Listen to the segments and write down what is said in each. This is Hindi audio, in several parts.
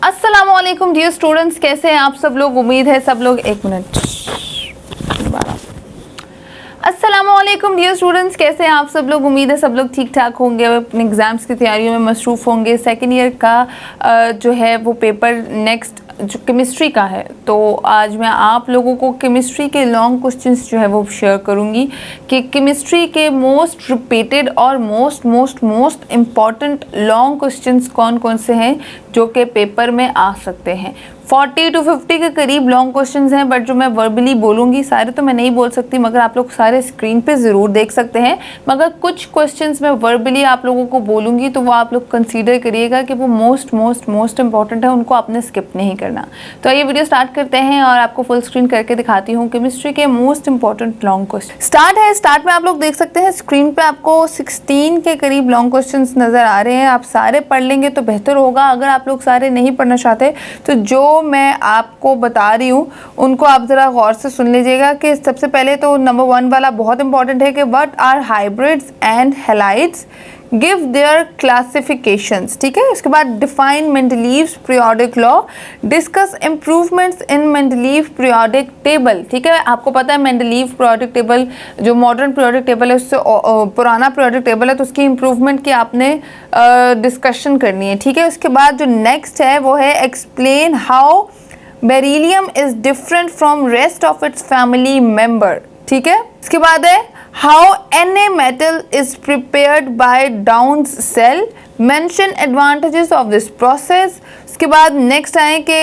अस्सलामुअलैकुम डियर स्टूडेंट्स, कैसे हैं आप सब लोग। उम्मीद है सब लोग अस्सलामुअलैकुम डियर स्टूडेंट्स, कैसे हैं आप सब लोग। उम्मीद है सब लोग ठीक ठाक होंगे, अपने एग्ज़ाम्स की तैयारियों में मसरूफ़ होंगे। सेकेंड ईयर का जो है वो पेपर नेक्स्ट जो केमिस्ट्री का है, तो आज मैं आप लोगों को केमिस्ट्री के लॉन्ग क्वेश्चंस जो है वो शेयर करूंगी कि केमिस्ट्री के मोस्ट रिपीटेड और मोस्ट इम्पॉर्टेंट लॉन्ग क्वेश्चंस कौन कौन से हैं जो कि पेपर में आ सकते हैं। 40 to 50 के करीब लॉन्ग क्वेश्चंस हैं, बट जो मैं वर्बली बोलूँगी सारे तो मैं नहीं बोल सकती, मगर आप लोग सारे स्क्रीन पे ज़रूर देख सकते हैं। मगर कुछ क्वेश्चंस मैं वर्बली आप लोगों को बोलूँगी तो वो आप लोग कंसीडर करिएगा कि वो मोस्ट इंपॉर्टेंट है, उनको आपने स्किप नहीं करना। तो ये वीडियो स्टार्ट करते हैं और आपको फुल स्क्रीन करके दिखाती हूँ केमिस्ट्री के most important long question. Start में आप लोग देख सकते हैं स्क्रीन पर आपको 16 के करीब लॉन्ग क्वेश्चन नज़र आ रहे हैं। आप सारे पढ़ लेंगे तो बेहतर होगा। अगर आप लोग सारे नहीं पढ़ना चाहते तो जो मैं आपको बता रही हूँ उनको आप ज़रा गौर से सुन लीजिएगा कि सबसे पहले तो नंबर 1 वाला बहुत इंपॉर्टेंट है कि what are hybrids and halides, give their classifications. ठीक है, इसके बाद define Mendeleev's periodic law, discuss improvements in Mendeleev periodic table. ठीक है, आपको पता है मेंडलीव पीरियोडिक टेबल जो मॉडर्न पीरियोडिक टेबल है उससे पुराना पीरियोडिक टेबल है, तो उसकी इम्प्रूवमेंट की आपने डिस्कशन करनी है। ठीक है, उसके बाद जो नेक्स्ट है वो है explain how beryllium is different from rest of its family member. ठीक है, इसके बाद है how Na metal is prepared by Downs cell, mention advantages of this process। इसके बाद नेक्स्ट आए कि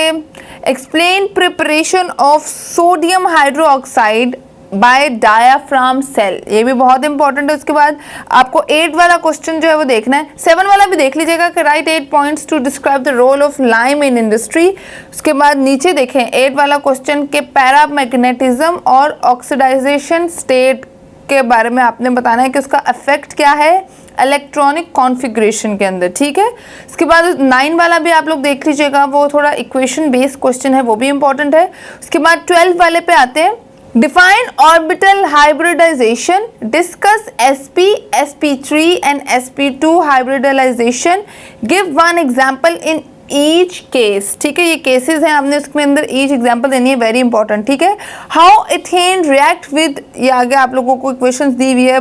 explain preparation of sodium hydroxide by diaphragm cell, ये भी बहुत इंपॉर्टेंट है। उसके बाद आपको 8 वाला क्वेश्चन जो है वो देखना है। 7 वाला भी देख लीजिएगा कि right 8 points to describe the role of lime in industry. उसके बाद नीचे देखें 8 वाला क्वेश्चन के पैरामैग्नेटिज्म और ऑक्सीडाइजेशन स्टेट के बारे में आपने बताना है कि उसका इफेक्ट क्या है इलेक्ट्रॉनिक कॉन्फ़िगरेशन के अंदर। ठीक है, इसके बाद 9 वाला भी आप लोग देख लीजिएगा, वो थोड़ा इक्वेशन बेस्ड क्वेश्चन है, वो भी इंपॉर्टेंट है। उसके बाद 12 वाले पे आते हैं, define orbital hybridization, discuss sp sp3 and sp2 hybridization, give one example in each case. ठीक है, ये केसेस हैं, आपने उसके अंदर ईच एग्जांपल देनी है, वेरी इंपॉर्टेंट। ठीक है, हाउ इथेन रिएक्ट विद, ये आगे आप लोगों को इक्वेशंस दी हुई है,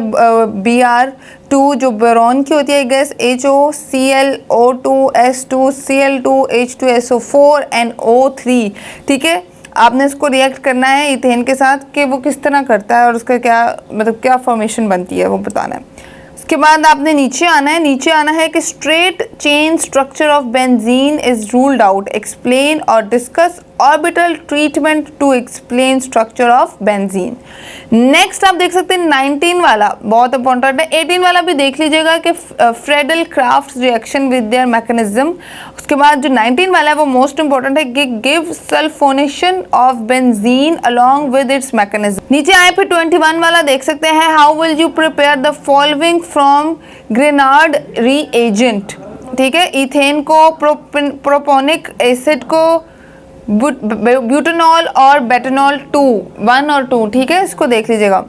Br2 जो बोरॉन की होती है gas, HOClO2S2 Cl2 H2SO4 and O3। ठीक है, आपने इसको रिएक्ट करना है इथेन के साथ कि वो किस तरह करता है और उसका क्या मतलब क्या फॉर्मेशन बनती है वो बताना है। उसके बाद आपने नीचे आना है कि straight chain structure of benzene is ruled out, explain और discuss orbital treatment to explain structure of benzene. Next आप देख सकते हैं 19 वाला बहुत इंपॉर्टेंट है। 18 वाला भी देख लीजिएगा कि Friedel craft reaction with their mechanism. उसके बाद जो 19 वाला है वो मोस्ट इंपॉर्टेंट है कि give sulphonation of benzene along with its mechanism. नीचे आए फिर 21 वाला देख सकते हैं, how will you prepare the following from Grignard reagent. ठीक है, इथेन को प्रोपोनिक एसिड को ब्यूटेनॉल और बेटानॉल 1 और 2। ठीक है, इसको देख लीजिएगा।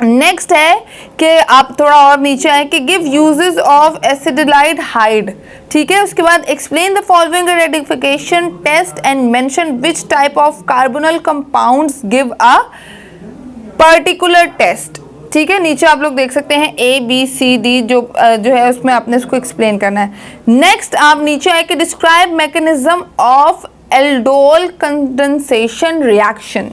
नेक्स्ट है कि आप थोड़ा और नीचे आए कि give uses of acetaldehyde. ठीक है, उसके बाद explain the following ratification test and mention which type of carbonyl compounds give a particular test. ठीक है, नीचे आप लोग देख सकते हैं ABCD जो है उसमें आपने इसको एक्सप्लेन करना है। नेक्स्ट आप नीचे आए कि describe mechanism of aldol condensation reaction.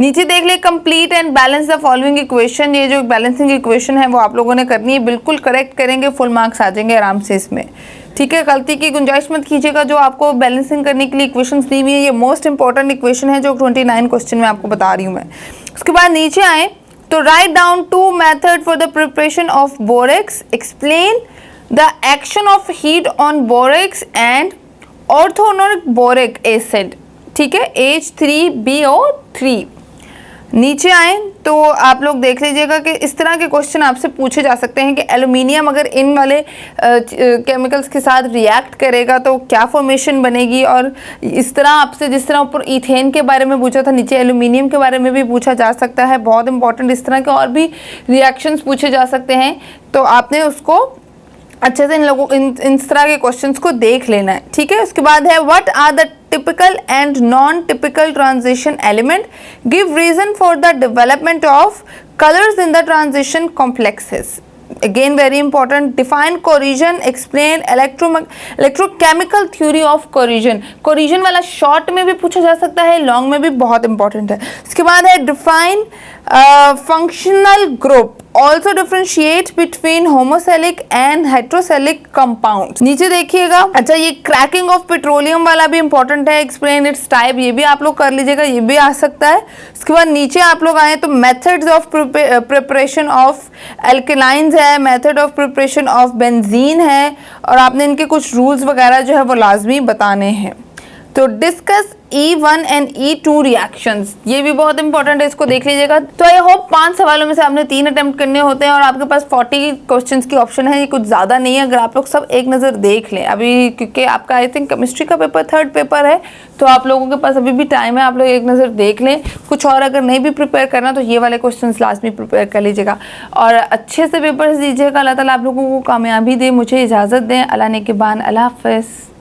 नीचे देख ले complete and balance the following equation, ये जो बैलेंसिंग इक्वेशन है वो आप लोगों ने करनी है, बिल्कुल करेक्ट करेंगे फुल मार्क्स आ जाएंगे आराम से इसमें। ठीक है, गलती की गुंजाइश मत कीजिएगा। जो आपको बैलेंसिंग करने के लिए इक्वेशंस दी हुई है, ये मोस्ट इंपॉर्टेंट इक्वेशन है जो 29 क्वेश्चन में आपको बता रही हूँ मैं। उसके बाद नीचे आए तो right down 2 method for the preparation of borax, explain the action of heat on borax and ortho boric acid. ठीक है, H3BO3। नीचे आए तो आप लोग देख लीजिएगा कि इस तरह के क्वेश्चन आपसे पूछे जा सकते हैं कि एल्युमिनियम अगर इन वाले केमिकल्स के साथ रिएक्ट करेगा तो क्या फॉर्मेशन बनेगी, और इस तरह आपसे जिस तरह ऊपर इथेन के बारे में पूछा था नीचे एल्युमिनियम के बारे में भी पूछा जा सकता है। बहुत इंपॉर्टेंट, इस तरह के और भी रिएक्शंस पूछे जा सकते हैं, तो आपने उसको अच्छे से इन तरह के क्वेश्चंस को देख लेना है, ठीक है। उसके बाद है what are the typical and non typical transition element, give reason for the development of colours in the transition complexes. Again very important, define cohesion, explain electrochemical theory of cohesion। cohesion वाला शॉर्ट में भी पूछा जा सकता है, लॉन्ग में भी बहुत इंपॉर्टेंट है। उसके बाद है define functional group, also differentiate between homocyclic and heterocyclic compound. नीचे देखिएगा, अच्छा ये क्रैकिंग ऑफ पेट्रोलियम वाला भी इंपॉर्टेंट है, एक्सप्लेन इट्स टाइप, ये भी आप लोग कर लीजिएगा, ये भी आ सकता है। उसके बाद नीचे आप लोग आए तो मेथड्स ऑफ प्रिपरेशन ऑफ एल्केलाइंस है, method of preparation of benzene है, और आपने इनके कुछ रूल्स वगैरह जो है वो लाजमी बताने हैं। तो discuss E1 and E2 reactions, ये भी बहुत इंपॉर्टेंट है, इसको देख लीजिएगा। तो आई होप 5 सवालों में से आपने 3 अटेम्प्ट करने होते हैं और आपके पास 40 क्वेश्चंस की ऑप्शन है, ये कुछ ज़्यादा नहीं है अगर आप लोग सब एक नज़र देख लें अभी, क्योंकि आपका आई थिंक केमिस्ट्री का पेपर 3rd पेपर है, तो आप लोगों के पास अभी भी टाइम है, आप लोग एक नज़र देख लें। कुछ और अगर नहीं भी प्रिपेयर करना तो ये वाले क्वेश्चन लाजमी प्रिपेयर कर लीजिएगा और अच्छे से पेपर्स दीजिएगा। अल्लाह ताला आप लोगों को कामयाबी दे। मुझे इजाज़त दें, अल्लाह ने के बान, अल्लाह हाफ़िज़।